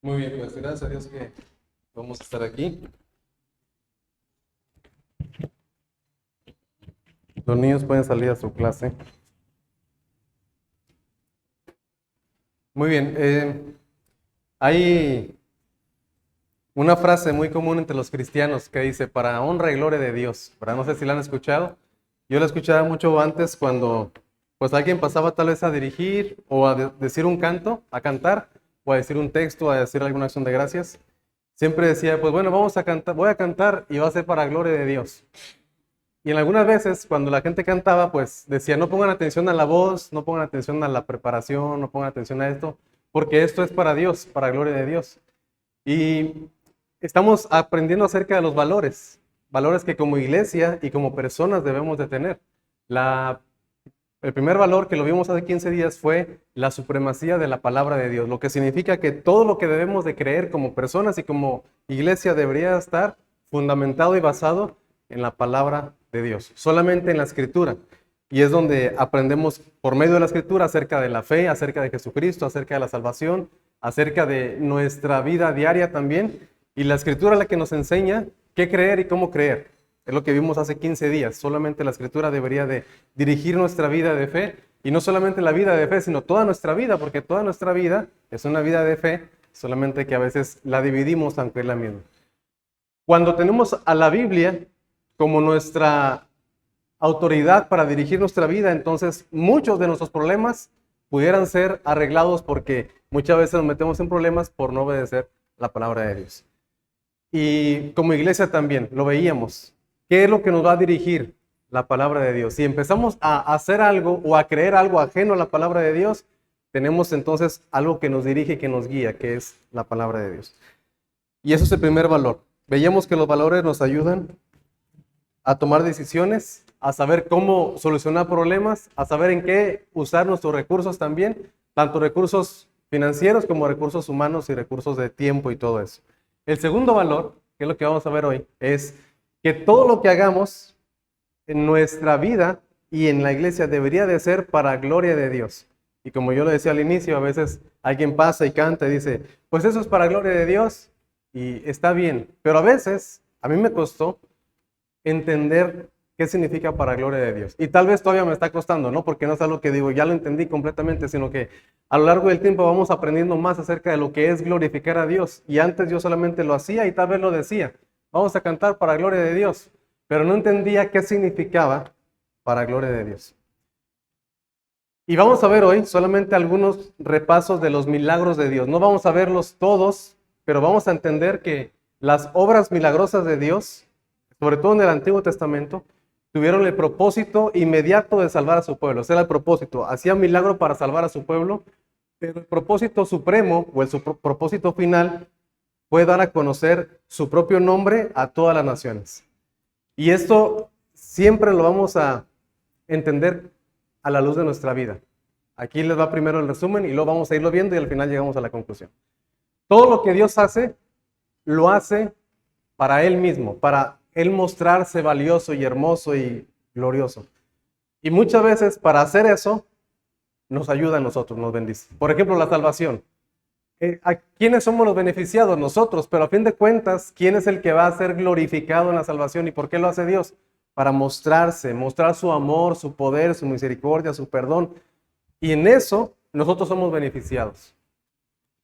Muy bien, pues gracias a Dios que vamos a estar aquí. Los niños pueden salir a su clase. Muy bien, hay una frase muy común entre los cristianos que dice, para honra y gloria de Dios. ¿Verdad? No sé si la han escuchado. Yo la escuchaba mucho antes cuando pues alguien pasaba tal vez a dirigir o a decir un canto, a cantar, o a decir un texto, a decir alguna acción de gracias. Siempre decía, pues bueno, vamos a cantar, voy a cantar y va a ser para gloria de Dios. Y en algunas veces, cuando la gente cantaba, pues decía, no pongan atención a la voz, no pongan atención a la preparación, no pongan atención a esto, porque esto es para Dios, para gloria de Dios. Y estamos aprendiendo acerca de los valores, valores que como iglesia y como personas debemos de tener. El primer valor que lo vimos hace 15 días fue la supremacía de la palabra de Dios, lo que significa que todo lo que debemos de creer como personas y como iglesia debería estar fundamentado y basado en la palabra de Dios, solamente en la escritura. Y es donde aprendemos por medio de la escritura acerca de la fe, acerca de Jesucristo, acerca de la salvación, acerca de nuestra vida diaria también. Y la escritura es la que nos enseña qué creer y cómo creer. Es lo que vimos hace 15 días. Solamente la escritura debería de dirigir nuestra vida de fe. Y no solamente la vida de fe, sino toda nuestra vida, porque toda nuestra vida es una vida de fe, solamente que a veces la dividimos aunque es la misma. Cuando tenemos a la Biblia como nuestra autoridad para dirigir nuestra vida, entonces muchos de nuestros problemas pudieran ser arreglados porque muchas veces nos metemos en problemas por no obedecer la palabra de Dios. Y como iglesia también lo veíamos. ¿Qué es lo que nos va a dirigir? La palabra de Dios. Si empezamos a hacer algo o a creer algo ajeno a la palabra de Dios, tenemos entonces algo que nos dirige y que nos guía, que es la palabra de Dios. Y eso es el primer valor. Veíamos que los valores nos ayudan a tomar decisiones, a saber cómo solucionar problemas, a saber en qué usar nuestros recursos también, tanto recursos financieros como recursos humanos y recursos de tiempo y todo eso. El segundo valor, que es lo que vamos a ver hoy, es que todo lo que hagamos en nuestra vida y en la iglesia debería de ser para gloria de Dios. Y como yo lo decía al inicio, a veces alguien pasa y canta y dice, pues eso es para gloria de Dios y está bien. Pero a veces, a mí me costó entender qué significa para gloria de Dios. Y tal vez todavía me está costando, ¿no? Porque no es algo que digo, ya lo entendí completamente, sino que a lo largo del tiempo vamos aprendiendo más acerca de lo que es glorificar a Dios. Y antes yo solamente lo hacía y tal vez lo decía, vamos a cantar para gloria de Dios, pero no entendía qué significaba para gloria de Dios. Y vamos a ver hoy solamente algunos repasos de los milagros de Dios. No vamos a verlos todos, pero vamos a entender que las obras milagrosas de Dios, sobre todo en el Antiguo Testamento, tuvieron el propósito inmediato de salvar a su pueblo. Ese era el propósito. Hacían milagro para salvar a su pueblo, pero el propósito supremo o el propósito final fue dar a conocer su propio nombre a todas las naciones. Y esto siempre lo vamos a entender a la luz de nuestra vida. Aquí les va primero el resumen y luego vamos a irlo viendo y al final llegamos a la conclusión. Todo lo que Dios hace, lo hace para Él mismo, para Él mostrarse valioso y hermoso y glorioso. Y muchas veces para hacer eso, nos ayuda a nosotros, nos bendice. Por ejemplo, la salvación. ¿A quiénes somos los beneficiados? Nosotros, pero a fin de cuentas, ¿quién es el que va a ser glorificado en la salvación? ¿Y por qué lo hace Dios? Para mostrarse, mostrar su amor, su poder, su misericordia, su perdón. Y en eso nosotros somos beneficiados.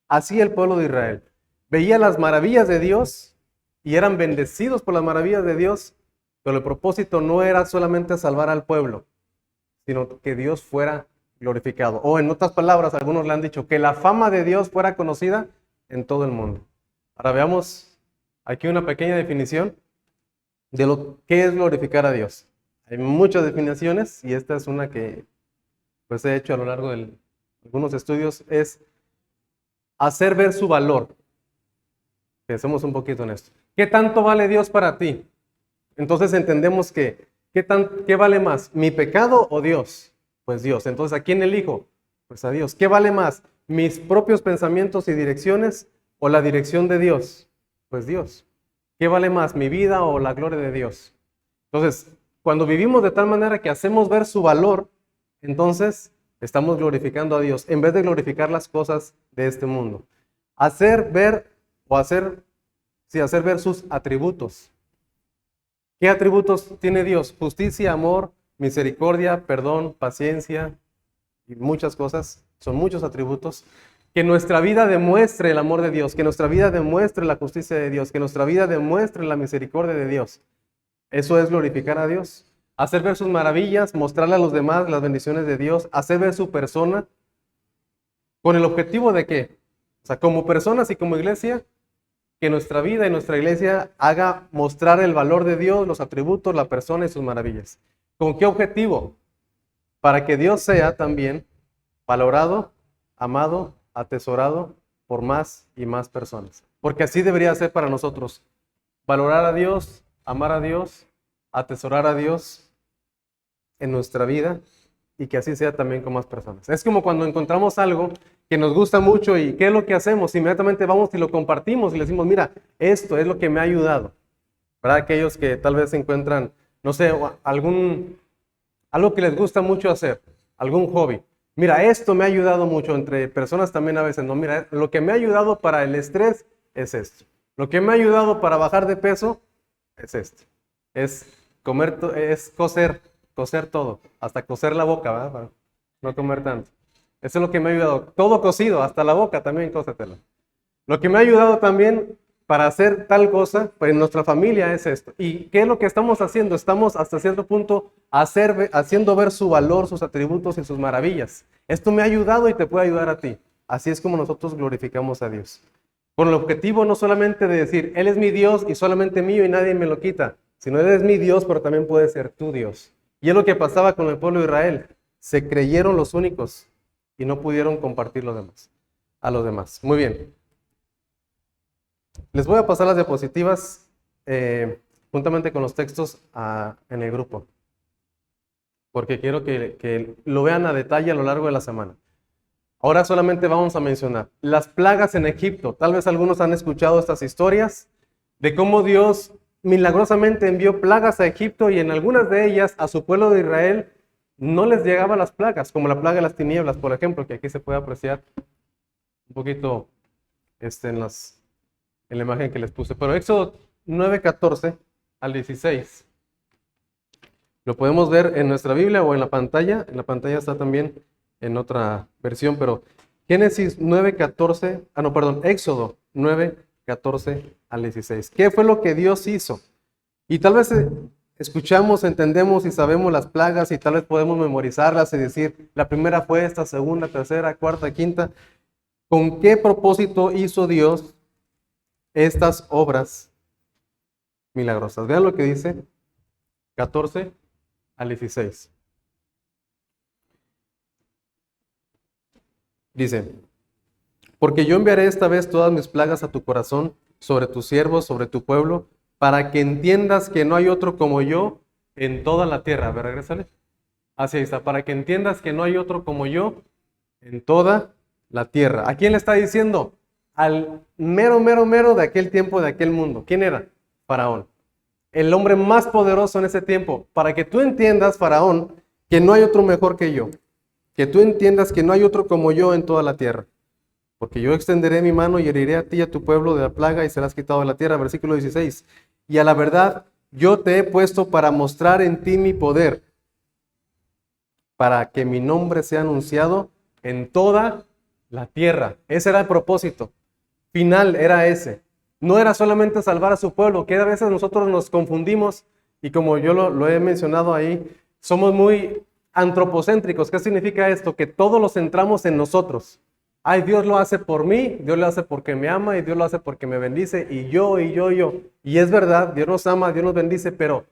Así el pueblo de Israel veía las maravillas de Dios y eran bendecidos por las maravillas de Dios, pero el propósito no era solamente salvar al pueblo, sino que Dios fuera glorificado. O en otras palabras, algunos le han dicho que la fama de Dios fuera conocida en todo el mundo. Ahora veamos aquí una pequeña definición de lo que es glorificar a Dios. Hay muchas definiciones y esta es una que pues he hecho a lo largo de algunos estudios, es hacer ver su valor. Pensemos un poquito en esto. ¿Qué tanto vale Dios para ti? Entonces entendemos que ¿qué vale más? ¿Mi pecado o Dios? Pues Dios. Entonces, ¿a quién elijo? Pues a Dios. ¿Qué vale más? ¿Mis propios pensamientos y direcciones o la dirección de Dios? Pues Dios. ¿Qué vale más? ¿Mi vida o la gloria de Dios? Entonces, cuando vivimos de tal manera que hacemos ver su valor, entonces estamos glorificando a Dios en vez de glorificar las cosas de este mundo. hacer ver hacer ver sus atributos. ¿Qué atributos tiene Dios? Justicia, amor, misericordia, perdón, paciencia y muchas cosas. Son muchos atributos. Que nuestra vida demuestre el amor de Dios, que nuestra vida demuestre la justicia de Dios, que nuestra vida demuestre la misericordia de Dios. Eso es glorificar a Dios. Hacer ver sus maravillas, mostrarle a los demás las bendiciones de Dios, hacer ver su persona. ¿Con el objetivo de qué? O sea, como personas y como iglesia, que nuestra vida y nuestra iglesia haga mostrar el valor de Dios, los atributos, la persona y sus maravillas. ¿Con qué objetivo? Para que Dios sea también valorado, amado, atesorado por más y más personas. Porque así debería ser para nosotros. Valorar a Dios, amar a Dios, atesorar a Dios en nuestra vida y que así sea también con más personas. Es como cuando encontramos algo que nos gusta mucho y ¿qué es lo que hacemos? Inmediatamente vamos y lo compartimos y le decimos, mira, esto es lo que me ha ayudado. ¿Verdad? Aquellos que tal vez encuentran, no sé, algo que les gusta mucho hacer, algún hobby. Mira, esto me ha ayudado mucho, entre personas también a veces, no, mira, lo que me ha ayudado para el estrés es esto. Lo que me ha ayudado para bajar de peso es esto. Es comer, es cocer todo, hasta cocer la boca, ¿verdad? Para no comer tanto. Eso es lo que me ha ayudado. Todo cocido, hasta la boca también cósetela. Lo que me ha ayudado también para hacer tal cosa, pues en nuestra familia es esto. ¿Y qué es lo que estamos haciendo? Estamos hasta cierto punto haciendo ver su valor, sus atributos y sus maravillas. Esto me ha ayudado y te puede ayudar a ti. Así es como nosotros glorificamos a Dios. Con el objetivo no solamente de decir, Él es mi Dios y solamente mío y nadie me lo quita, sino Él es mi Dios, pero también puede ser tu Dios. Y es lo que pasaba con el pueblo de Israel. Se creyeron los únicos y no pudieron compartir a los demás. Muy bien. Les voy a pasar las diapositivas juntamente con los textos en el grupo, porque quiero que lo vean a detalle a lo largo de la semana. Ahora solamente vamos a mencionar las plagas en Egipto. Tal vez algunos han escuchado estas historias de cómo Dios milagrosamente envió plagas a Egipto y en algunas de ellas a su pueblo de Israel no les llegaban las plagas, como la plaga de las tinieblas, por ejemplo, que aquí se puede apreciar un poquito en la imagen que les puse. Pero Éxodo 9:14 al 16. Lo podemos ver en nuestra Biblia o en la pantalla. En la pantalla está también en otra versión, pero Génesis 9:14, Éxodo 9:14 al 16. ¿Qué fue lo que Dios hizo? Y tal vez escuchamos, entendemos y sabemos las plagas y tal vez podemos memorizarlas y decir, la primera fue esta, segunda, tercera, cuarta, quinta. ¿Con qué propósito hizo Dios estas obras milagrosas? Vean lo que dice 14 al 16. Dice, porque yo enviaré esta vez todas mis plagas a tu corazón, sobre tus siervos, sobre tu pueblo, para que entiendas que no hay otro como yo en toda la tierra. A ver, regrésale. Así está, para que entiendas que no hay otro como yo en toda la tierra. ¿A quién le está diciendo? Al mero de aquel tiempo, de aquel mundo. ¿Quién era? Faraón. El hombre más poderoso en ese tiempo. Para que tú entiendas, Faraón, que no hay otro mejor que yo. Que tú entiendas que no hay otro como yo en toda la tierra. Porque yo extenderé mi mano y heriré a ti y a tu pueblo de la plaga y serás quitado de la tierra. Versículo 16. Y a la verdad, yo te he puesto para mostrar en ti mi poder, para que mi nombre sea anunciado en toda la tierra. Ese era el propósito final, era ese. No era solamente salvar a su pueblo, que a veces nosotros nos confundimos y como yo lo he mencionado ahí, somos muy antropocéntricos. ¿Qué significa esto? Que todo lo centramos en nosotros. Ay, Dios lo hace por mí, Dios lo hace porque me ama y Dios lo hace porque me bendice y yo. Y es verdad, Dios nos ama, Dios nos bendice, pero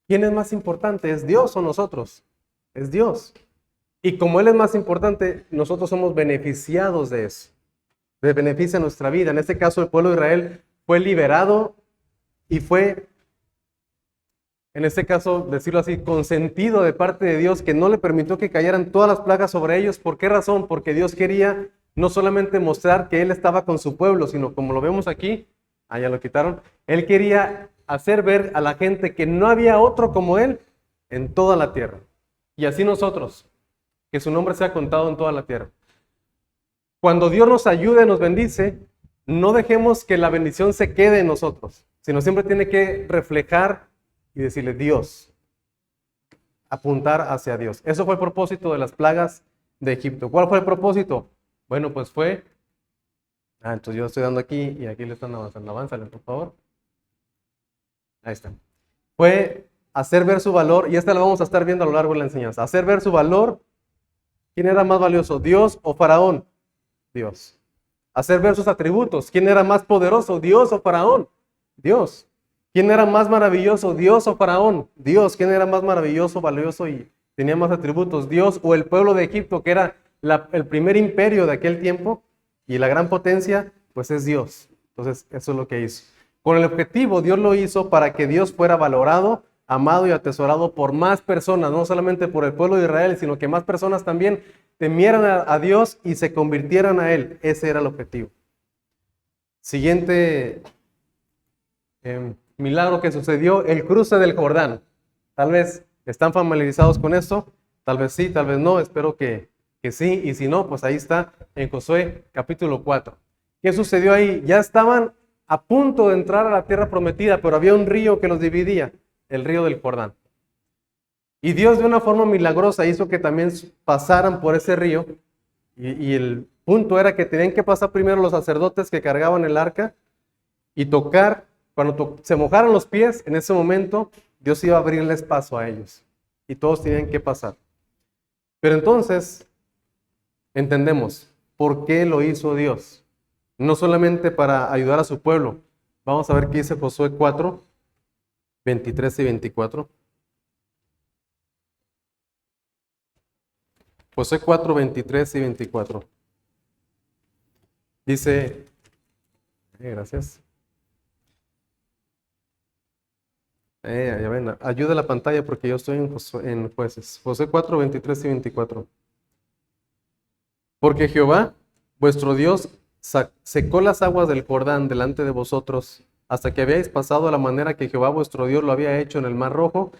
¿quién es más importante? ¿Es Dios o nosotros? Es Dios. Y como Él es más importante, nosotros somos beneficiados de eso. De beneficia nuestra vida. En este caso, el pueblo de Israel fue liberado y fue, en este caso, decirlo así, consentido de parte de Dios, que no le permitió que cayeran todas las plagas sobre ellos. ¿Por qué razón? Porque Dios quería no solamente mostrar que Él estaba con su pueblo, sino como lo vemos aquí, ya lo quitaron, Él quería hacer ver a la gente que no había otro como Él en toda la tierra. Y así nosotros, que su nombre sea contado en toda la tierra. Cuando Dios nos ayuda y nos bendice, no dejemos que la bendición se quede en nosotros, sino siempre tiene que reflejar y decirle Dios, apuntar hacia Dios. Eso fue el propósito de las plagas de Egipto. ¿Cuál fue el propósito? Bueno, pues fue... entonces yo estoy dando aquí y aquí le están avanzando. Avánzale, por favor. Ahí está. Fue hacer ver su valor, y esta la vamos a estar viendo a lo largo de la enseñanza. Hacer ver su valor. ¿Quién era más valioso, Dios o Faraón? Dios. Hacer ver sus atributos. ¿Quién era más poderoso, Dios o Faraón? Dios. ¿Quién era más maravilloso, Dios o Faraón? Dios. ¿Quién era más maravilloso, valioso y tenía más atributos? Dios o el pueblo de Egipto, que era el primer imperio de aquel tiempo y la gran potencia, pues es Dios. Entonces, eso es lo que hizo. Con el objetivo, Dios lo hizo para que Dios fuera valorado, amado y atesorado por más personas, no solamente por el pueblo de Israel, sino que más personas también temieran a Dios y se convirtieran a Él. Ese era el objetivo. Siguiente milagro que sucedió, el cruce del Jordán. Tal vez están familiarizados con esto, tal vez sí, tal vez no, espero que sí, y si no, pues ahí está en Josué capítulo 4. ¿Qué sucedió ahí? Ya estaban a punto de entrar a la tierra prometida, pero había un río que los dividía, el río del Jordán. Y Dios de una forma milagrosa hizo que también pasaran por ese río, y el punto era que tenían que pasar primero los sacerdotes que cargaban el arca y tocar, cuando se mojaran los pies, en ese momento Dios iba a abrirles paso a ellos y todos tenían que pasar. Pero entonces entendemos por qué lo hizo Dios, no solamente para ayudar a su pueblo. Vamos a ver qué dice Josué 4, 23 y 24. Josué 4, 23 y 24. Dice, gracias. Ya ven, ayuda a la pantalla porque yo estoy en Jueces. Josué 4, 23 y 24. Porque Jehová, vuestro Dios, secó las aguas del Jordán delante de vosotros, hasta que habíais pasado a la manera que Jehová vuestro Dios lo había hecho en el Mar Rojo,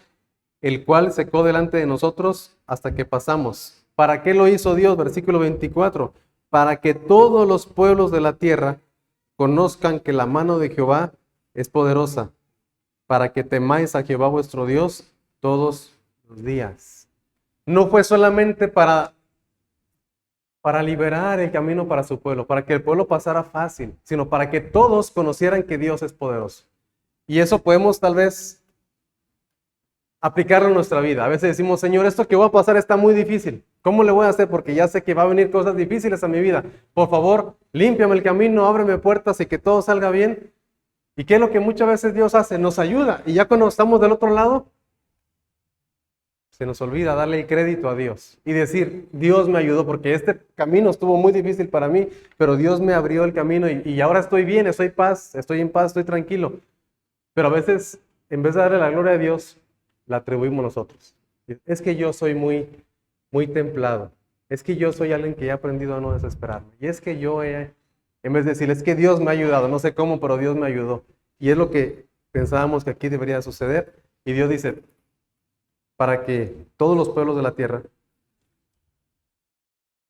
el cual secó delante de nosotros hasta que pasamos. ¿Para qué lo hizo Dios? Versículo 24. Para que todos los pueblos de la tierra conozcan que la mano de Jehová es poderosa, para que temáis a Jehová vuestro Dios todos los días. No fue solamente para liberar el camino para su pueblo, para que el pueblo pasara fácil, sino para que todos conocieran que Dios es poderoso. Y eso podemos tal vez aplicarlo en nuestra vida. A veces decimos, Señor, esto que va a pasar está muy difícil. ¿Cómo le voy a hacer? Porque ya sé que va a venir cosas difíciles a mi vida. Por favor, límpiame el camino, ábreme puertas y que todo salga bien. ¿Y qué es lo que muchas veces Dios hace? Nos ayuda. Y ya cuando estamos del otro lado, se nos olvida darle el crédito a Dios y decir, Dios me ayudó porque este camino estuvo muy difícil para mí, pero Dios me abrió el camino y ahora estoy bien, estoy en paz, estoy tranquilo. Pero a veces, en vez de darle la gloria a Dios, la atribuimos nosotros. Es que yo soy muy templado. Es que yo soy alguien que he aprendido a no desesperarme. Y es que yo en vez de decir, es que Dios me ha ayudado, no sé cómo, pero Dios me ayudó. Y es lo que pensábamos que aquí debería suceder. Y Dios dice, para que todos los pueblos de la tierra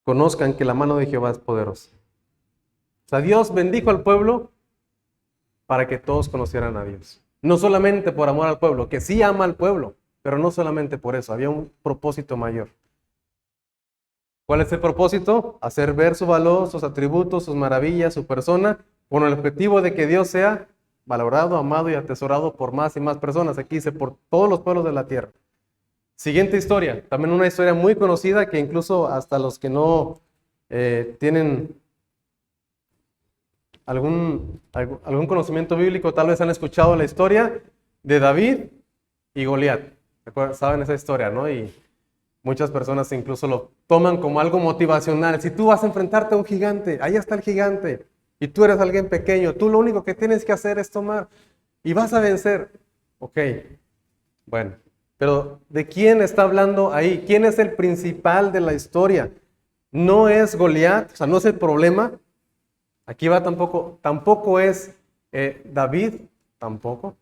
conozcan que la mano de Jehová es poderosa. O sea, Dios bendijo al pueblo para que todos conocieran a Dios. No solamente por amor al pueblo, que sí ama al pueblo, pero no solamente por eso, había un propósito mayor. ¿Cuál es el propósito? Hacer ver su valor, sus atributos, sus maravillas, su persona, con el objetivo de que Dios sea valorado, amado y atesorado por más y más personas. Aquí dice, por todos los pueblos de la tierra. Siguiente historia, también una historia muy conocida que incluso hasta los que no tienen algún conocimiento bíblico tal vez han escuchado la historia de David y Goliat. ¿Saben esa historia, no? Y muchas personas incluso lo toman como algo motivacional. Si tú vas a enfrentarte a un gigante, ahí está el gigante, y tú eres alguien pequeño, tú lo único que tienes que hacer es tomar y vas a vencer. Ok, bueno. Pero ¿de quién está hablando ahí? ¿Quién es el principal de la historia? No es Goliat, o sea, no es el problema. Aquí va tampoco es David, tampoco.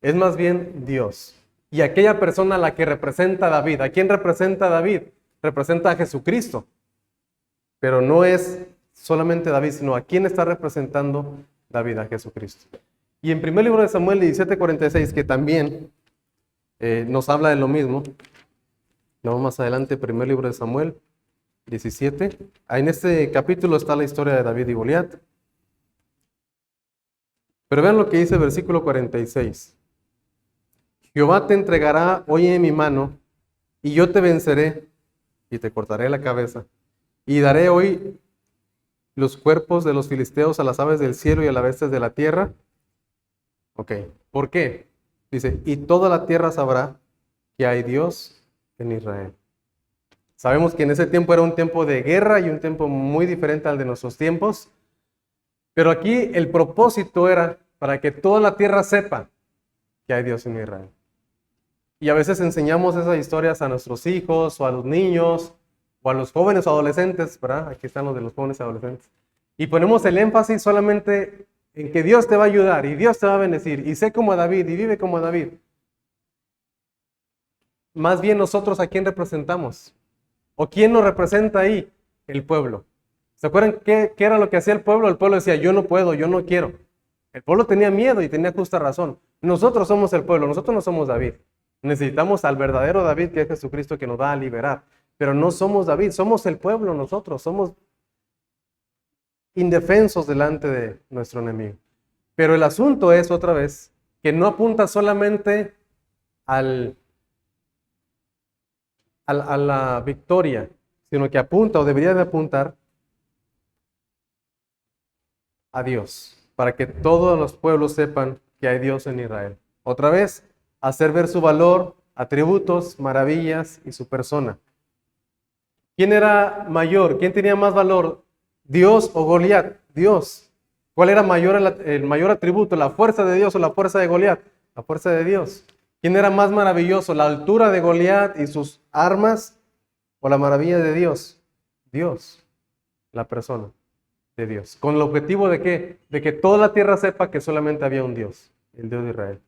Es más bien Dios. Y aquella persona a la que representa a David. ¿A quién representa a David? Representa a Jesucristo. Pero no es solamente David, sino a quién está representando David, a Jesucristo. Y en primer libro de Samuel 17:46, que también nos habla de lo mismo. Vamos más adelante, primer libro de Samuel 17. En este capítulo está la historia de David y Goliat. Pero vean lo que dice el versículo 46. Jehová te entregará hoy en mi mano, y yo te venceré, y te cortaré la cabeza, y daré hoy los cuerpos de los filisteos a las aves del cielo y a las bestias de la tierra. Ok, ¿por qué? Dice, y toda la tierra sabrá que hay Dios en Israel. Sabemos que en ese tiempo era un tiempo de guerra y un tiempo muy diferente al de nuestros tiempos, pero aquí el propósito era para que toda la tierra sepa que hay Dios en Israel. Y a veces enseñamos esas historias a nuestros hijos o a los niños o a los jóvenes o adolescentes, ¿verdad? Aquí están los de los jóvenes y adolescentes. Y ponemos el énfasis solamente en que Dios te va a ayudar y Dios te va a bendecir y sé como David y vive como David. Más bien nosotros, ¿a quién representamos? ¿O quién nos representa ahí? El pueblo. ¿Se acuerdan qué era lo que hacía el pueblo? El pueblo decía, yo no puedo, yo no quiero. El pueblo tenía miedo y tenía justa razón. Nosotros somos el pueblo, nosotros no somos David. Necesitamos al verdadero David, que es Jesucristo, que nos va a liberar. Pero no somos David, somos el pueblo nosotros, somos indefensos delante de nuestro enemigo. Pero el asunto es, otra vez, que no apunta solamente a la victoria, sino que apunta o debería de apuntar a Dios, para que todos los pueblos sepan que hay Dios en Israel. Otra vez, hacer ver su valor, atributos, maravillas y su persona. ¿Quién era mayor? ¿Quién tenía más valor? ¿Dios o Goliat? Dios. ¿Cuál era el mayor atributo? ¿La fuerza de Dios o la fuerza de Goliat? La fuerza de Dios. ¿Quién era más maravilloso? ¿La altura de Goliat y sus armas o la maravilla de Dios? Dios, la persona de Dios. ¿Con el objetivo de qué? De que toda la tierra sepa que solamente había un Dios, el Dios de Israel.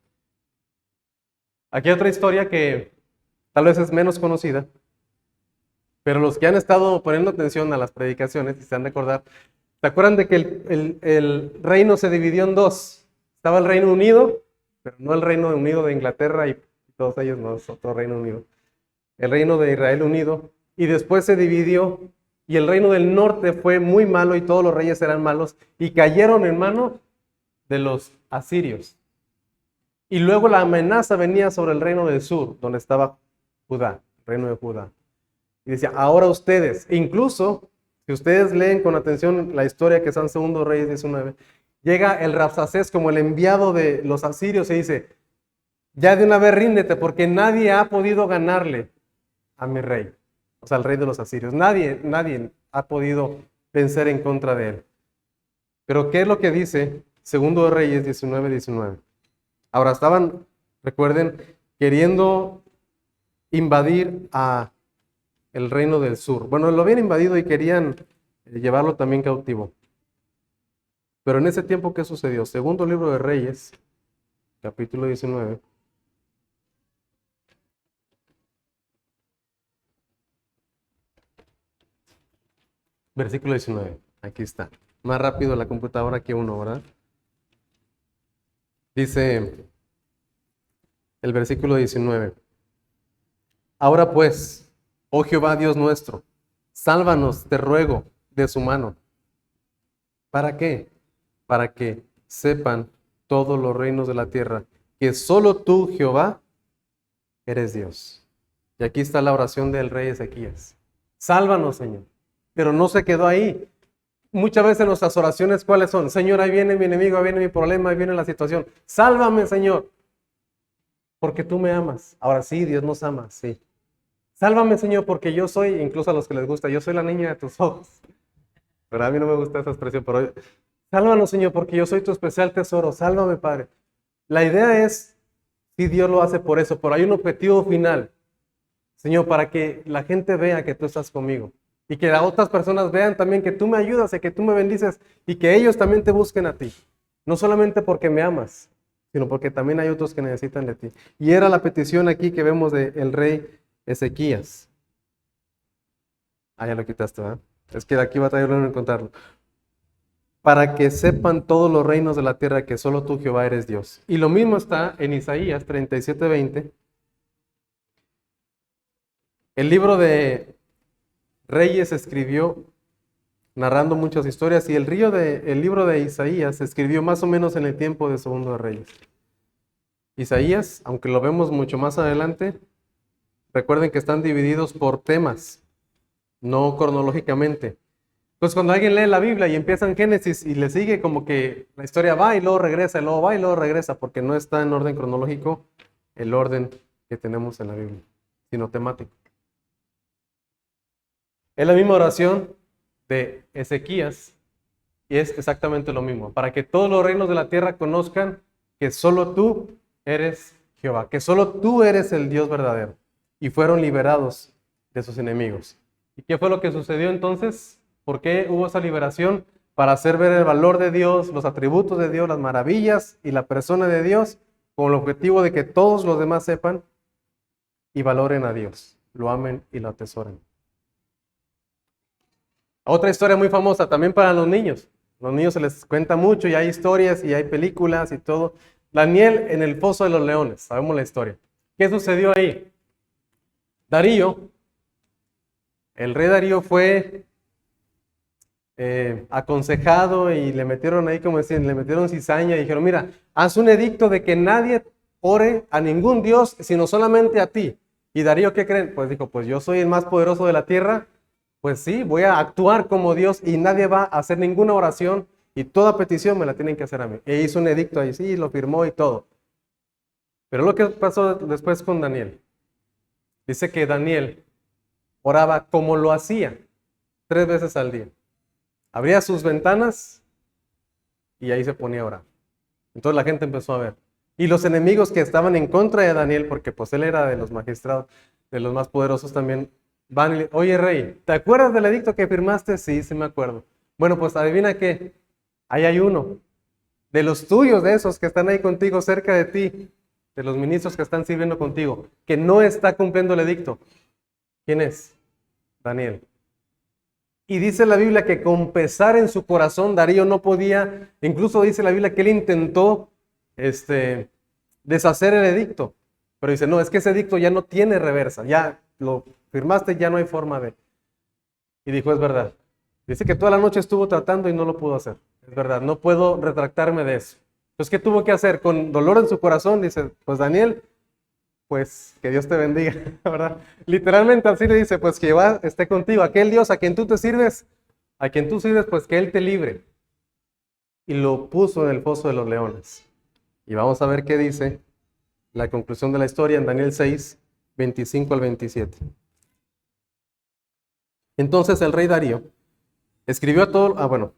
Aquí hay otra historia que tal vez es menos conocida, pero los que han estado poniendo atención a las predicaciones, y se han de acordar, ¿se acuerdan de que el reino se dividió en dos? Estaba el Reino Unido, pero no el Reino Unido de Inglaterra y todos ellos, no, es otro Reino Unido. El Reino de Israel unido, y después se dividió, y el Reino del Norte fue muy malo y todos los reyes eran malos, y cayeron en manos de los asirios. Y luego la amenaza venía sobre el Reino del Sur, donde estaba Judá, el Reino de Judá. Y decía, ahora ustedes, incluso, si ustedes leen con atención la historia que está en 2 Reyes 19, llega el Rabsacés como el enviado de los asirios y dice, ya de una vez ríndete, porque nadie ha podido ganarle a mi rey, o sea, al rey de los asirios. Nadie ha podido vencer en contra de él. Pero ¿qué es lo que dice 2 Reyes 19:19? Ahora estaban, recuerden, queriendo invadir a el reino del sur. Bueno, lo habían invadido y querían llevarlo también cautivo. Pero en ese tiempo, ¿qué sucedió? Segundo libro de Reyes, capítulo 19. Versículo 19. Aquí está. Más rápido la computadora que uno, ¿verdad? Dice el versículo 19. Ahora pues, oh Jehová Dios nuestro, sálvanos, te ruego, de su mano. ¿Para qué? Para que sepan todos los reinos de la tierra que solo tú, Jehová, eres Dios. Y aquí está la oración del rey Ezequías. Sálvanos, Señor. Pero no se quedó ahí. Muchas veces nuestras oraciones, ¿cuáles son? Señor, ahí viene mi enemigo, ahí viene mi problema, ahí viene la situación. Sálvame, Señor, porque tú me amas. Ahora sí, Dios nos ama, sí. Sálvame, Señor, porque yo soy, incluso a los que les gusta, yo soy la niña de tus ojos. Pero a mí no me gusta esa expresión, pero sálvanos, Señor, porque yo soy tu especial tesoro. Sálvame, Padre. La idea es, si Dios lo hace por eso, pero hay un objetivo final, Señor, para que la gente vea que tú estás conmigo. Y que las otras personas vean también que tú me ayudas y que tú me bendices y que ellos también te busquen a ti. No solamente porque me amas, sino porque también hay otros que necesitan de ti. Y era la petición aquí que vemos del rey Ezequías. Ah, ya lo quitaste, ¿verdad? Es que de aquí va a traerlo a encontrarlo. para que sepan todos los reinos de la tierra que solo tú, Jehová, eres Dios. Y lo mismo está en Isaías 37:20. El libro de Reyes escribió narrando muchas historias y el libro de Isaías se escribió más o menos en el tiempo de Segundo de Reyes. Isaías, aunque lo vemos mucho más adelante, recuerden que están divididos por temas, no cronológicamente. Entonces, cuando alguien lee la Biblia y empieza en Génesis y le sigue como que la historia va y luego regresa, y luego va y luego regresa, porque no está en orden cronológico el orden que tenemos en la Biblia, sino temático. Es la misma oración de Ezequías y es exactamente lo mismo, para que todos los reinos de la tierra conozcan que solo tú eres Jehová, que solo tú eres el Dios verdadero. Y fueron liberados de sus enemigos. ¿Y qué fue lo que sucedió entonces? ¿Por qué hubo esa liberación? Para hacer ver el valor de Dios, los atributos de Dios, las maravillas y la persona de Dios, con el objetivo de que todos los demás sepan y valoren a Dios, lo amen y lo atesoren. Otra historia muy famosa también para los niños. Los niños se les cuenta mucho y hay historias y hay películas y todo. Daniel en el foso de los leones, sabemos la historia. ¿Qué sucedió ahí? Darío, el rey Darío fue aconsejado y le metieron ahí, como decían, le metieron cizaña y dijeron, mira, haz un edicto de que nadie ore a ningún dios, sino solamente a ti. Y Darío, ¿qué creen? Pues dijo, pues yo soy el más poderoso de la tierra, pues sí, voy a actuar como Dios y nadie va a hacer ninguna oración y toda petición me la tienen que hacer a mí. E hizo un edicto ahí, sí, lo firmó y todo. Pero lo que pasó después con Daniel, dice que Daniel oraba como lo hacía 3 veces al día. Abría sus ventanas y ahí se ponía a orar. Entonces la gente empezó a ver. Y los enemigos que estaban en contra de Daniel, porque pues él era de los magistrados, de los más poderosos también, van y le, oye rey, ¿te acuerdas del edicto que firmaste? Sí, sí me acuerdo. Bueno, pues adivina qué, ahí hay uno, de los tuyos, de esos que están ahí contigo, cerca de ti, de los ministros que están sirviendo contigo, que no está cumpliendo el edicto. ¿Quién es? Daniel. Y dice la Biblia que con pesar en su corazón Darío no podía, incluso dice la Biblia que él intentó deshacer el edicto, pero dice, no, es que ese edicto ya no tiene reversa, ya lo firmaste, ya no hay forma de... Y dijo, es verdad. Dice que toda la noche estuvo tratando y no lo pudo hacer. Es verdad, no puedo retractarme de eso. Entonces, ¿qué tuvo que hacer? Con dolor en su corazón, dice, pues Daniel, pues que Dios te bendiga, ¿verdad? Literalmente así le dice, pues que Jehová esté contigo. Aquel Dios a quien tú te sirves, pues que Él te libre. Y lo puso en el foso de los leones. Y vamos a ver qué dice la conclusión de la historia en Daniel 6, 25 al 27. Entonces el rey Darío escribió a todo,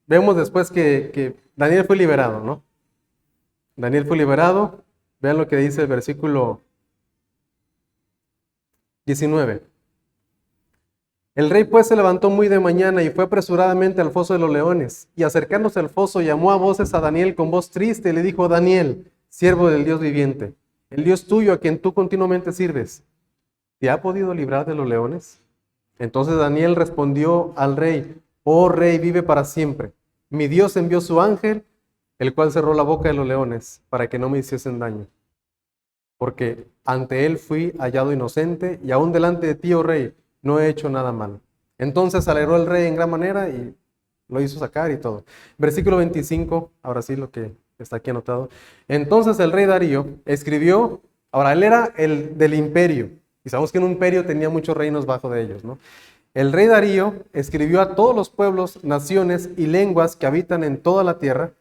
vemos después que Daniel fue liberado, ¿no? Daniel fue liberado, vean lo que dice el versículo 19. El rey pues se levantó muy de mañana y fue apresuradamente al foso de los leones, y acercándose al foso llamó a voces a Daniel con voz triste y le dijo, Daniel, siervo del Dios viviente, el Dios tuyo a quien tú continuamente sirves, ¿te ha podido librar de los leones? Entonces Daniel respondió al rey, oh rey, vive para siempre. Mi Dios envió su ángel, el cual cerró la boca de los leones, para que no me hiciesen daño. Porque ante él fui hallado inocente, y aún delante de ti, oh rey, no he hecho nada malo. Entonces se alegró el rey en gran manera y lo hizo sacar y todo. Versículo 25, ahora sí lo que está aquí anotado. Entonces el rey Darío escribió, ahora él era el del imperio, y sabemos que en un imperio tenía muchos reinos bajo de ellos, ¿no? El rey Darío escribió a todos los pueblos, naciones y lenguas que habitan en toda la tierra,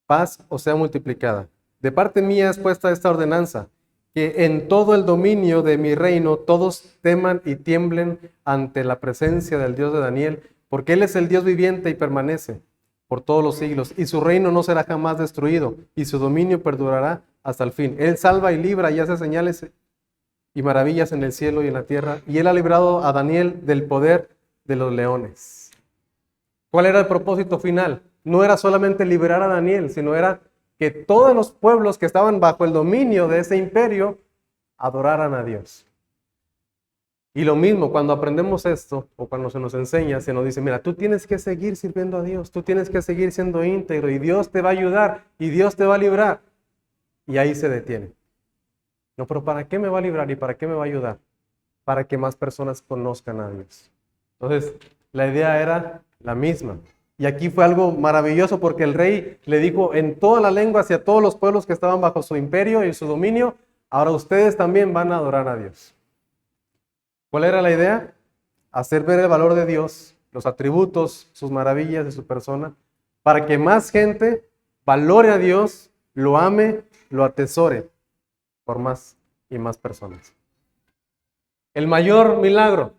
paz os sea multiplicada. De parte mía es puesta esta ordenanza, que en todo el dominio de mi reino todos teman y tiemblen ante la presencia del Dios de Daniel, porque Él es el Dios viviente y permanece por todos los siglos, y su reino no será jamás destruido, y su dominio perdurará hasta el fin. Él salva y libra y hace señales y maravillas en el cielo y en la tierra, y Él ha librado a Daniel del poder de los leones. ¿Cuál era el propósito final? No era solamente liberar a Daniel, sino era que todos los pueblos que estaban bajo el dominio de ese imperio adoraran a Dios. Y lo mismo, cuando aprendemos esto, o cuando se nos enseña, se nos dice, mira, tú tienes que seguir sirviendo a Dios, tú tienes que seguir siendo íntegro, y Dios te va a ayudar, y Dios te va a librar. Y ahí se detiene. No, pero ¿para qué me va a librar y para qué me va a ayudar? Para que más personas conozcan a Dios. Entonces, la idea era la misma. Y aquí fue algo maravilloso porque el rey le dijo en toda la lengua hacia todos los pueblos que estaban bajo su imperio y su dominio, ahora ustedes también van a adorar a Dios. ¿Cuál era la idea? Hacer ver el valor de Dios, los atributos, sus maravillas de su persona, para que más gente valore a Dios, lo ame, lo atesore por más y más personas. El mayor milagro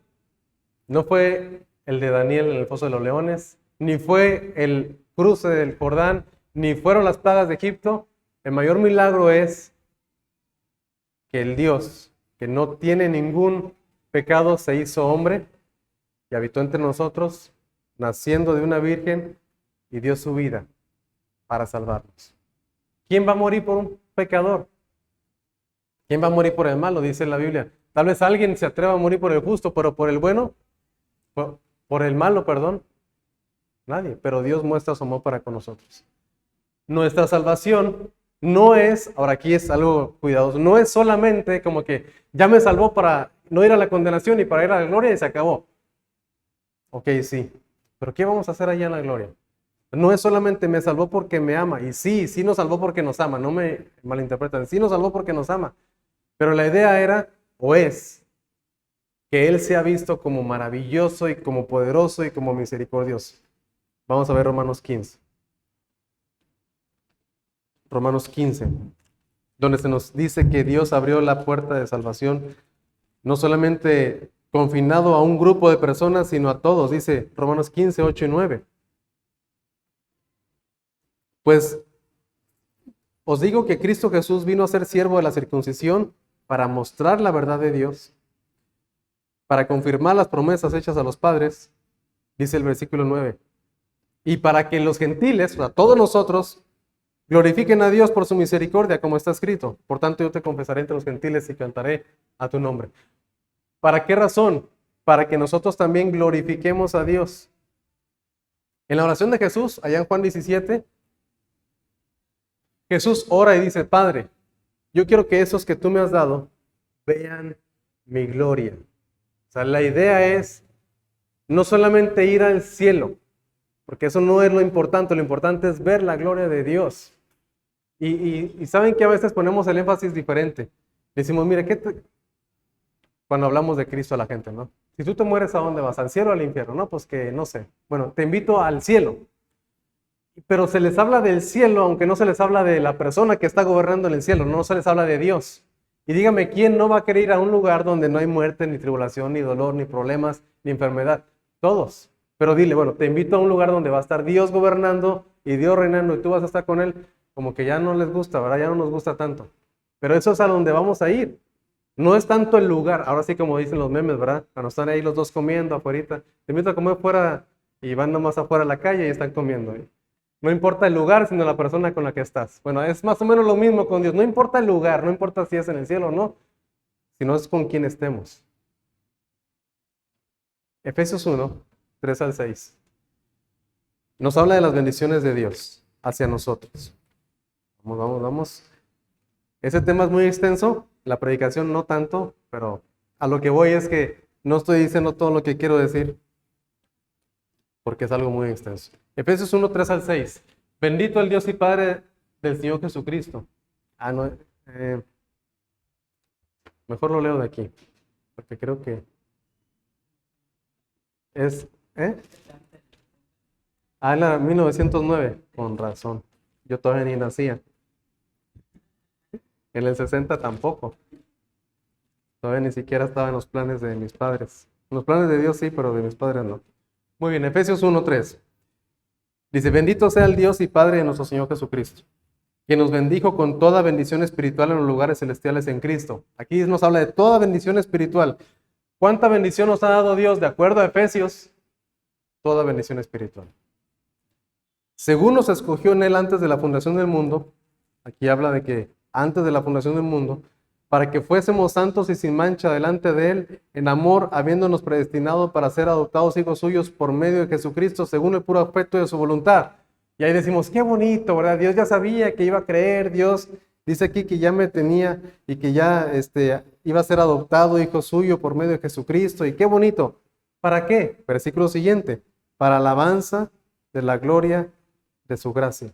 no fue el de Daniel en el foso de los leones, ni fue el cruce del Jordán, ni fueron las plagas de Egipto. El mayor milagro es que el Dios, que no tiene ningún pecado, se hizo hombre y habitó entre nosotros, naciendo de una virgen, y dio su vida para salvarnos. ¿Quién va a morir por un pecador? ¿Quién va a morir por el malo? Dice la Biblia. Tal vez alguien se atreva a morir por el justo, pero por el bueno, por el malo, perdón, nadie. Pero Dios muestra su amor para con nosotros. Nuestra salvación no es, ahora aquí es algo cuidadoso, no es solamente como que ya me salvó para no ir a la condenación y para ir a la gloria y se acabó. Ok, sí, pero ¿qué vamos a hacer allá en la gloria? No es solamente me salvó porque me ama, y sí nos salvó porque nos ama, no me malinterpreten, sí nos salvó porque nos ama, pero la idea era, o es, que Él sea visto como maravilloso y como poderoso y como misericordioso. Vamos a ver Romanos 15. Romanos 15, donde se nos dice que Dios abrió la puerta de salvación, no solamente confinado a un grupo de personas, sino a todos. Dice Romanos 15, 8 y 9. Pues os digo que Cristo Jesús vino a ser siervo de la circuncisión para mostrar la verdad de Dios, para confirmar las promesas hechas a los padres, dice el versículo 9, y para que los gentiles, o sea, todos nosotros, glorifiquen a Dios por su misericordia, como está escrito. Por tanto, yo te confesaré entre los gentiles y cantaré a tu nombre. ¿Para qué razón? Para que nosotros también glorifiquemos a Dios. En la oración de Jesús, allá en Juan 17, Jesús ora y dice, Padre, yo quiero que esos que tú me has dado vean mi gloria. O sea, la idea es no solamente ir al cielo, porque eso no es lo importante es ver la gloria de Dios. Y saben que a veces ponemos el énfasis diferente. Decimos, mire, cuando hablamos de Cristo a la gente, ¿no? Si tú te mueres, ¿a dónde vas? ¿Al cielo o al infierno? No, pues que no sé. Bueno, te invito al cielo. Pero se les habla del cielo, aunque no se les habla de la persona que está gobernando en el cielo, no se les habla de Dios. Y dígame, ¿quién no va a querer ir a un lugar donde no hay muerte, ni tribulación, ni dolor, ni problemas, ni enfermedad? Todos. Pero dile, bueno, te invito a un lugar donde va a estar Dios gobernando y Dios reinando y tú vas a estar con Él. Como que ya no les gusta, ¿verdad? Ya no nos gusta tanto. Pero eso es a donde vamos a ir. No es tanto el lugar, ahora sí como dicen los memes, ¿verdad? Cuando están ahí los dos comiendo afuera, te invito a comer fuera y van nomás afuera a la calle y están comiendo. No importa el lugar, sino la persona con la que estás. Bueno, es más o menos lo mismo con Dios. No importa el lugar, no importa si es en el cielo o no, sino es con quien estemos. Efesios 1, 3 al 6. Nos habla de las bendiciones de Dios hacia nosotros. Vamos. Ese tema es muy extenso, la predicación no tanto, pero a lo que voy es que no estoy diciendo todo lo que quiero decir, porque es algo muy extenso. Efesios 1, 3 al 6. Bendito el Dios y Padre del Señor Jesucristo. Mejor lo leo de aquí, porque creo que es... la 1909, con razón. Yo todavía ni nacía. En el 60 tampoco. Todavía ni siquiera estaba en los planes de mis padres. En los planes de Dios sí, pero de mis padres no. Muy bien, Efesios 1:3. Dice, bendito sea el Dios y Padre de nuestro Señor Jesucristo, que nos bendijo con toda bendición espiritual en los lugares celestiales en Cristo. Aquí nos habla de toda bendición espiritual. ¿Cuánta bendición nos ha dado Dios? De acuerdo a Efesios, toda bendición espiritual. Según nos escogió en Él antes de la fundación del mundo, aquí habla de que antes de la fundación del mundo, para que fuésemos santos y sin mancha delante de Él, en amor, habiéndonos predestinado para ser adoptados hijos suyos por medio de Jesucristo, según el puro afecto de su voluntad. Y ahí decimos, qué bonito, ¿verdad? Dios ya sabía que iba a creer, Dios dice aquí que ya me tenía y que ya iba a ser adoptado hijo suyo por medio de Jesucristo, y qué bonito. ¿Para qué? Versículo siguiente, para alabanza de la gloria de su gracia.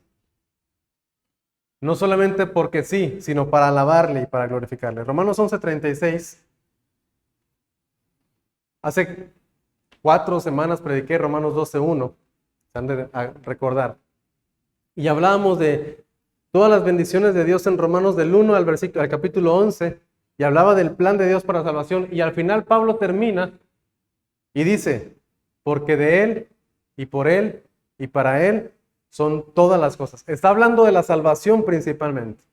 No solamente porque sí, sino para alabarle y para glorificarle. Romanos 11:36. Hace 4 semanas prediqué Romanos 12:1. Se han de recordar. Y hablábamos de todas las bendiciones de Dios en Romanos del 1 al capítulo 11. Y hablaba del plan de Dios para la salvación. Y al final Pablo termina y dice, porque de Él y por Él y para Él son todas las cosas. Está hablando de la salvación principalmente,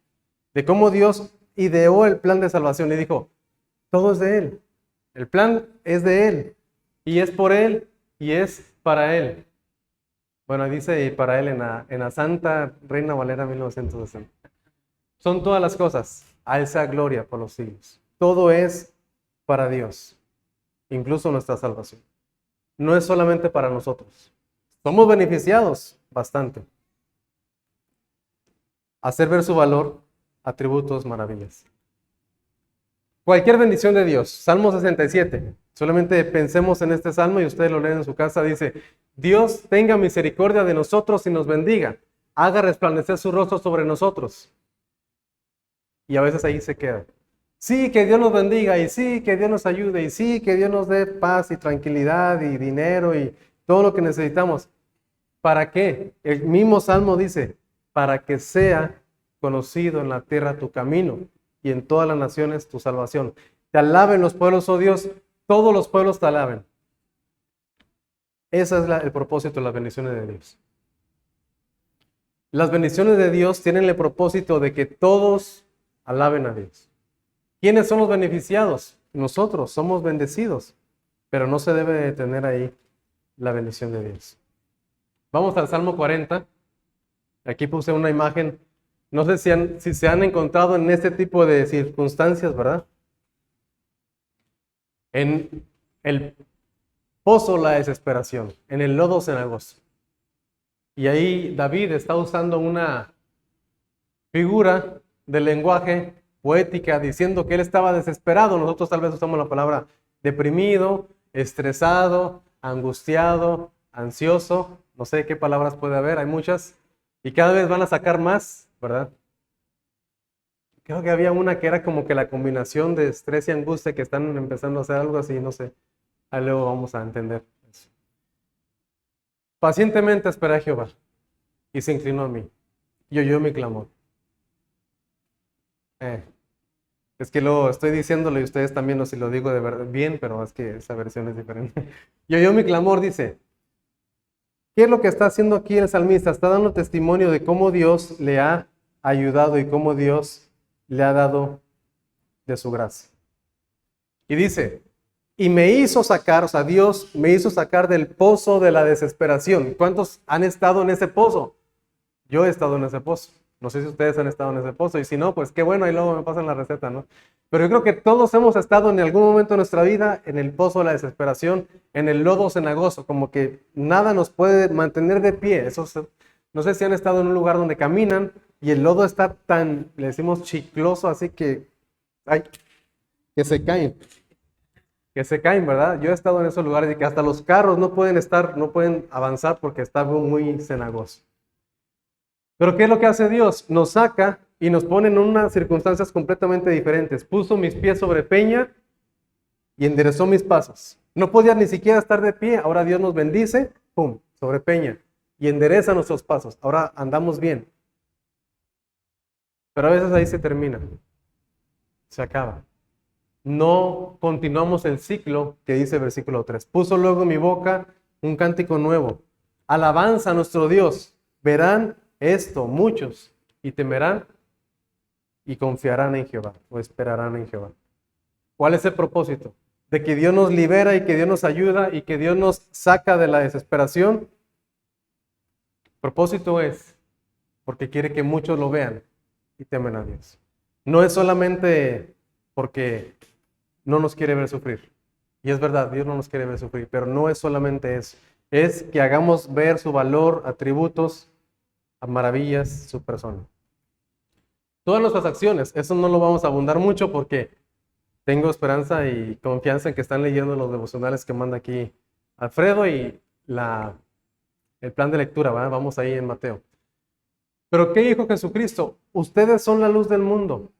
de cómo Dios ideó el plan de salvación y dijo, todo es de Él, el plan es de Él, y es por Él, y es para Él. Bueno, dice y para Él en la Santa Reina Valera 1960. Son todas las cosas, a Él sea gloria por los siglos. Todo es para Dios, incluso nuestra salvación. No es solamente para nosotros. Somos beneficiados bastante. Hacer ver su valor, atributos, maravillas. Cualquier bendición de Dios. Salmo 67. Solamente pensemos en este salmo y ustedes lo leen en su casa. Dice, Dios tenga misericordia de nosotros y nos bendiga. Haga resplandecer su rostro sobre nosotros. Y a veces ahí se queda. Sí, que Dios nos bendiga, y sí, que Dios nos ayude, y sí, que Dios nos dé paz y tranquilidad y dinero y todo lo que necesitamos. ¿Para qué? El mismo Salmo dice, para que sea conocido en la tierra tu camino y en todas las naciones tu salvación. Te alaben los pueblos, oh Dios, todos los pueblos te alaben. Ese es el propósito de las bendiciones de Dios. Las bendiciones de Dios tienen el propósito de que todos alaben a Dios. ¿Quiénes son los beneficiados? Nosotros somos bendecidos, pero no se debe detener ahí la bendición de Dios. Vamos al Salmo 40. Aquí puse una imagen. No sé si se han encontrado en este tipo de circunstancias, ¿verdad? En el pozo la desesperación, en el lodo cenagoso. Y ahí David está usando una figura del lenguaje poética diciendo que él estaba desesperado. Nosotros tal vez usamos la palabra deprimido, estresado, angustiado, ansioso. No sé qué palabras puede haber, hay muchas. Y cada vez van a sacar más, ¿verdad? Creo que había una que era como que la combinación de estrés y angustia que están empezando a hacer algo así, no sé. Ahí luego vamos a entender eso. Pacientemente esperé a Jehová y se inclinó a mí y oyó mi clamor. Es que lo estoy diciéndolo y ustedes también, no sé si lo digo de verdad bien, pero es que esa versión es diferente. Y oyó mi clamor, dice. ¿Qué es lo que está haciendo aquí el salmista? Está dando testimonio de cómo Dios le ha ayudado y cómo Dios le ha dado de su gracia. Y dice, y me hizo sacar, o sea, Dios me hizo sacar del pozo de la desesperación. ¿Cuántos han estado en ese pozo? Yo he estado en ese pozo. No sé si ustedes han estado en ese pozo, y si no, pues qué bueno, ahí luego me pasan la receta, ¿no? Pero yo creo que todos hemos estado en algún momento de nuestra vida en el pozo de la desesperación, en el lodo cenagoso, como que nada nos puede mantener de pie. No sé si han estado en un lugar donde caminan y el lodo está tan, le decimos chicloso, así que, que se caen. Que se caen, ¿verdad? Yo he estado en esos lugares y que hasta los carros no pueden avanzar porque está muy cenagoso. Pero ¿qué es lo que hace Dios? Nos saca y nos pone en unas circunstancias completamente diferentes. Puso mis pies sobre peña y enderezó mis pasos. No podía ni siquiera estar de pie. Ahora Dios nos bendice, ¡pum!, sobre peña. Y endereza nuestros pasos. Ahora andamos bien. Pero a veces ahí se termina. Se acaba. No continuamos el ciclo que dice el versículo 3. Puso luego en mi boca un cántico nuevo. Alabanza a nuestro Dios. Verán esto muchos y temerán y confiarán en Jehová o esperarán en Jehová. ¿Cuál es el propósito? De que Dios nos libera y que Dios nos ayuda y que Dios nos saca de la desesperación. El propósito es porque quiere que muchos lo vean y temen a Dios. No es solamente porque no nos quiere ver sufrir. Y es verdad, Dios no nos quiere ver sufrir, pero no es solamente eso. Es que hagamos ver su valor, atributos, a maravillas, su persona. Todas nuestras acciones, eso no lo vamos a abundar mucho porque tengo esperanza y confianza en que están leyendo los devocionales que manda aquí Alfredo y el plan de lectura, ¿va? Vamos ahí en Mateo. Pero ¿qué dijo Jesucristo? Ustedes son la luz del mundo,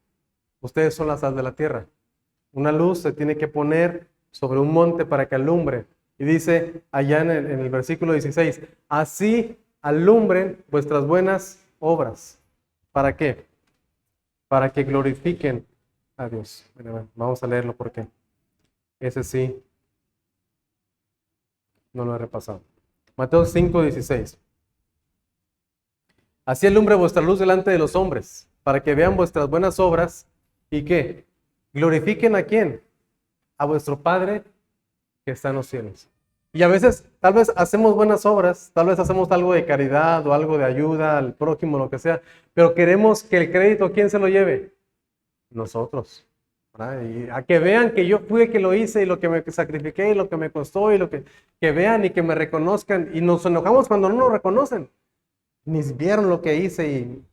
ustedes son la sal de la tierra. Una luz se tiene que poner sobre un monte para que alumbre. Y dice allá en el versículo 16, así alumbren vuestras buenas obras. ¿Para qué? Para que glorifiquen a Dios. Bueno, vamos a leerlo porque ese sí no lo he repasado. Mateo 5:16. Así alumbre vuestra luz delante de los hombres, para que vean vuestras buenas obras y ¿qué? Glorifiquen a quién? A vuestro Padre que está en los cielos. Y a veces, tal vez hacemos buenas obras, tal vez hacemos algo de caridad o algo de ayuda al prójimo, lo que sea, pero queremos que el crédito, ¿quién se lo lleve? Nosotros. ¿Verdad? Y a que vean que yo fui el que lo hice y lo que me sacrifiqué y lo que me costó y lo que vean y que me reconozcan. Y nos enojamos cuando no nos reconocen. Ni vieron lo que hice y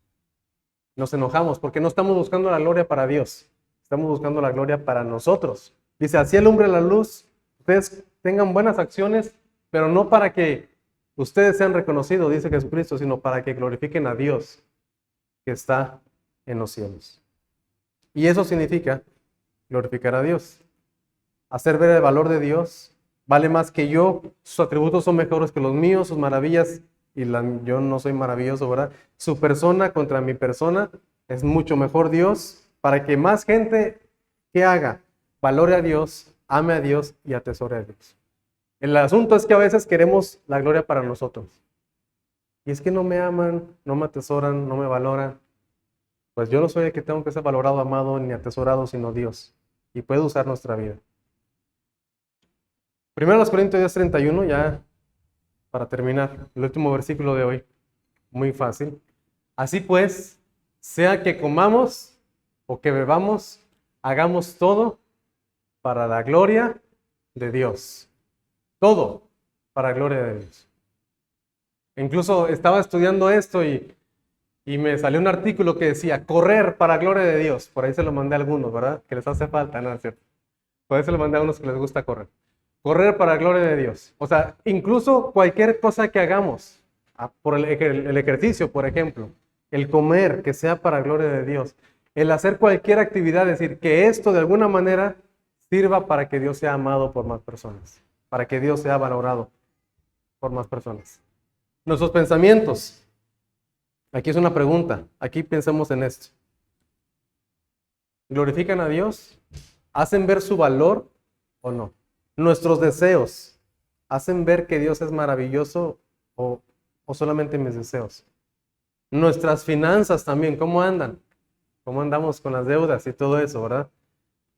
nos enojamos porque no estamos buscando la gloria para Dios. Estamos buscando la gloria para nosotros. Dice, así alumbre la luz. Ustedes tengan buenas acciones, pero no para que ustedes sean reconocidos, dice Jesucristo, sino para que glorifiquen a Dios que está en los cielos. Y eso significa glorificar a Dios. Hacer ver el valor de Dios vale más que yo. Sus atributos son mejores que los míos, sus maravillas, y yo no soy maravilloso, ¿verdad? Su persona contra mi persona es mucho mejor Dios, para que más gente que haga valore a Dios, ame a Dios y atesore a Dios. El asunto es que a veces queremos la gloria para nosotros. Y es que no me aman, no me atesoran, no me valoran. Pues yo no soy el que tengo que ser valorado, amado ni atesorado, sino Dios. Y puede usar nuestra vida. Primero Corintios 10:31, ya para terminar, el último versículo de hoy. Muy fácil. Así pues, sea que comamos o que bebamos, hagamos todo para la gloria de Dios. Todo para la gloria de Dios. Incluso estaba estudiando esto y me salió un artículo que decía, correr para gloria de Dios. Por ahí se lo mandé a algunos, ¿verdad? Que les hace falta, ¿no es cierto? Por ahí se lo mandé a unos que les gusta correr. Correr para gloria de Dios. O sea, incluso cualquier cosa que hagamos, por el ejercicio, por ejemplo, el comer, que sea para gloria de Dios. El hacer cualquier actividad, es decir, que esto de alguna manera sirva para que Dios sea amado por más personas, para que Dios sea valorado por más personas. Nuestros pensamientos. Aquí es una pregunta. Aquí pensemos en esto. ¿Glorifican a Dios? ¿Hacen ver su valor o no? Nuestros deseos, ¿hacen ver que Dios es maravilloso o solamente mis deseos? Nuestras finanzas también, ¿cómo andan? ¿Cómo andamos con las deudas y todo eso, verdad?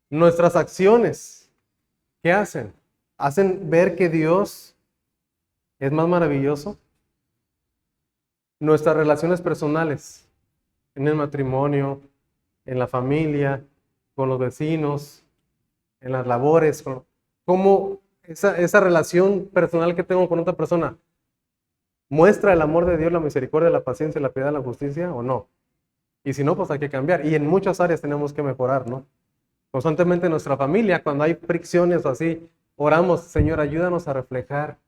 Nuestras acciones, ¿qué hacen? ¿Hacen ver que Dios es más maravilloso? Nuestras relaciones personales, en el matrimonio, en la familia, con los vecinos, en las labores, cómo esa relación personal que tengo con otra persona muestra el amor de Dios, la misericordia, la paciencia, la piedad, la justicia o no. Y si no, pues hay que cambiar. Y en muchas áreas tenemos que mejorar, ¿no? Constantemente en nuestra familia, cuando hay fricciones o así, oramos, Señor, ayúdanos a reflejar a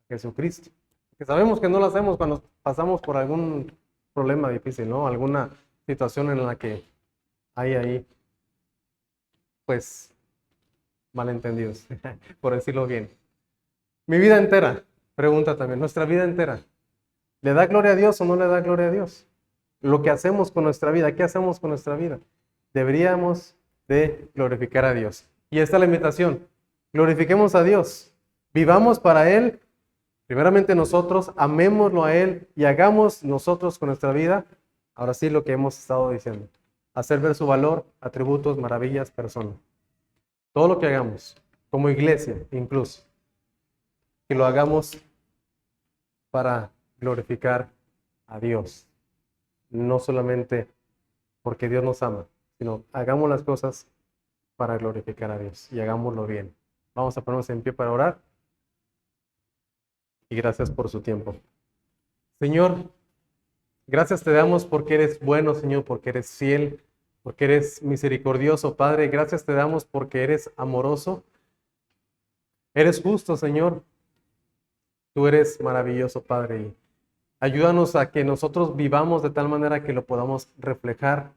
Jesucristo. Que sabemos que no lo hacemos cuando pasamos por algún problema difícil, ¿no? Alguna situación en la que hay ahí, pues, malentendidos, por decirlo bien. Mi vida entera, pregunta también, nuestra vida entera, ¿le da gloria a Dios o no le da gloria a Dios? Lo que hacemos con nuestra vida, ¿qué hacemos con nuestra vida? Deberíamos de glorificar a Dios. Y esta es la invitación, glorifiquemos a Dios, vivamos para Él, primeramente nosotros, amémoslo a Él y hagamos nosotros con nuestra vida, ahora sí lo que hemos estado diciendo, hacer ver su valor, atributos, maravillas, persona. Todo lo que hagamos, como iglesia incluso, que lo hagamos para glorificar a Dios. No solamente porque Dios nos ama, sino hagamos las cosas para glorificar a Dios y hagámoslo bien. Vamos a ponernos en pie para orar y gracias por su tiempo. Señor, gracias te damos porque eres bueno, Señor, porque eres fiel, porque eres misericordioso, Padre. Gracias te damos porque eres amoroso. Eres justo, Señor. Tú eres maravilloso, Padre. Y ayúdanos a que nosotros vivamos de tal manera que lo podamos reflejar,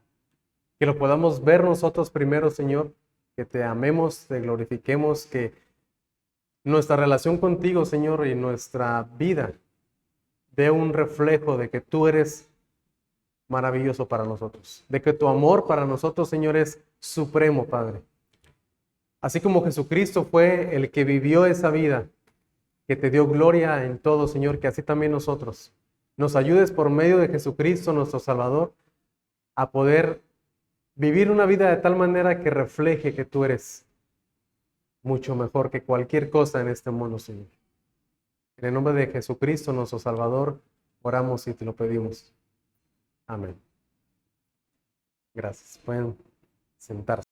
que lo podamos ver nosotros primero, Señor, que te amemos, te glorifiquemos, que nuestra relación contigo, Señor, y nuestra vida dé un reflejo de que tú eres maravilloso para nosotros, de que tu amor para nosotros, Señor, es supremo, Padre. Así como Jesucristo fue el que vivió esa vida, que te dio gloria en todo, Señor, que así también nosotros nos ayudes por medio de Jesucristo, nuestro Salvador, a poder vivir una vida de tal manera que refleje que tú eres mucho mejor que cualquier cosa en este mundo, Señor. En el nombre de Jesucristo, nuestro Salvador, oramos y te lo pedimos. Amén. Gracias. Pueden sentarse.